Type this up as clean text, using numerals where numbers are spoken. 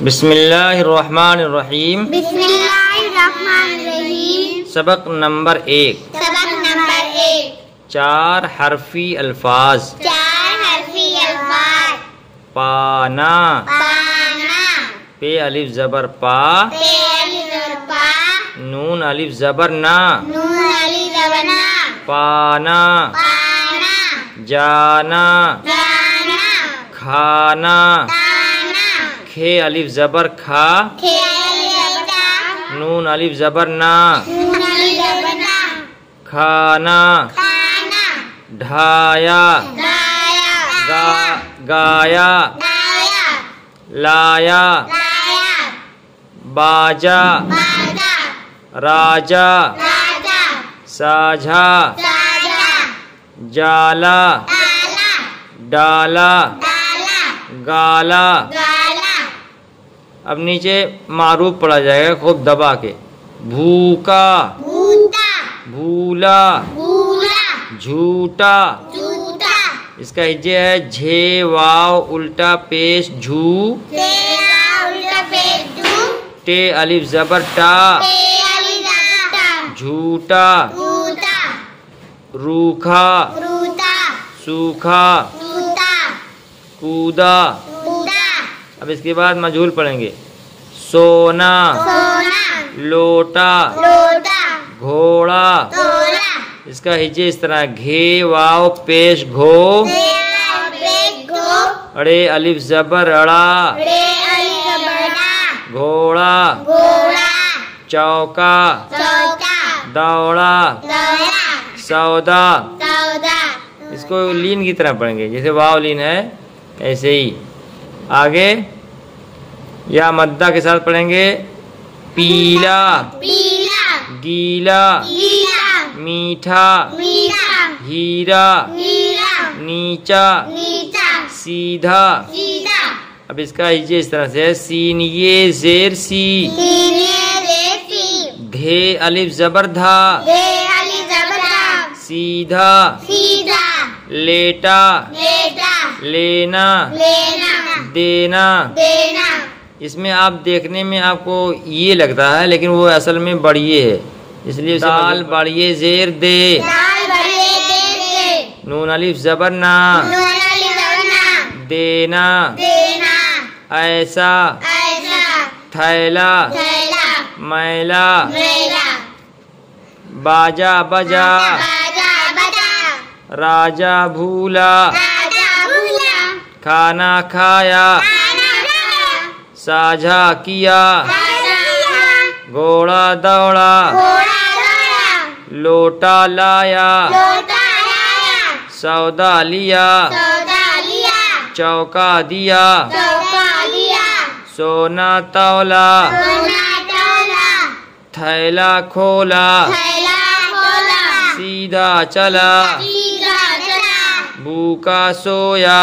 बिस्मिल्लाहिर्रहमानिर्रहीम। बिस्मिल्लाहिर्रहमानिर्रहीम। सबक नंबर 1। चार हरफी अल्फाज। पाना, पे अलिफ जबर पा, नून अलिफ जबर ना, पाना, जाना, खाना, खे अलिफ जबर खा, नून अलिफ जबर ना, खाना, ढाया, गाया, लाया, बाजा, राजा, साझा, जाला, डाला, गाला। अब नीचे मारूफ पढ़ा जाएगा खूब दबा के। भूखा, भूला, झूठा। इसका हिज्जे है झे वाव उल्टा पेश झू, टे अलिफ जबर टा, झूठा, रूखा, सूखा, कूदा। अब इसके बाद मजहूल पढ़ेंगे। सोना, लोटा, घोड़ा। इसका हिज्जे इस तरह घे वाव पेश घो, अड़े अलिफ जबर अड़ा, घोड़ा, चौका, दौड़ा, सौदा। इसको लीन की तरह पढ़ेंगे, जैसे वाव लीन है ऐसे ही। आगे या मद्दा के साथ पढ़ेंगे। पीला, गीला, मीठा, हीरा, नीचा, सीधा। अब इसका हिज्जे इस तरह से है। सीन ये जेर सी, धे अलिफ जबर धा, सीधा, लेटा, लेना, देना। इसमें आप देखने में आपको ये लगता है लेकिन वो असल में बढ़िए है, इसलिए दाल बढ़िए जेर दे, नून अलिफ जबर ना, देना, ऐसा, थैला, मैला, बाजा बजा, राजा भूला, खाना खाया, साझा किया, घोड़ा दौड़ा, लोटा लाया, सौदा लिया, चौका दिया, सोना तौला, थैला खोला, सीधा चला, भूखा सोया।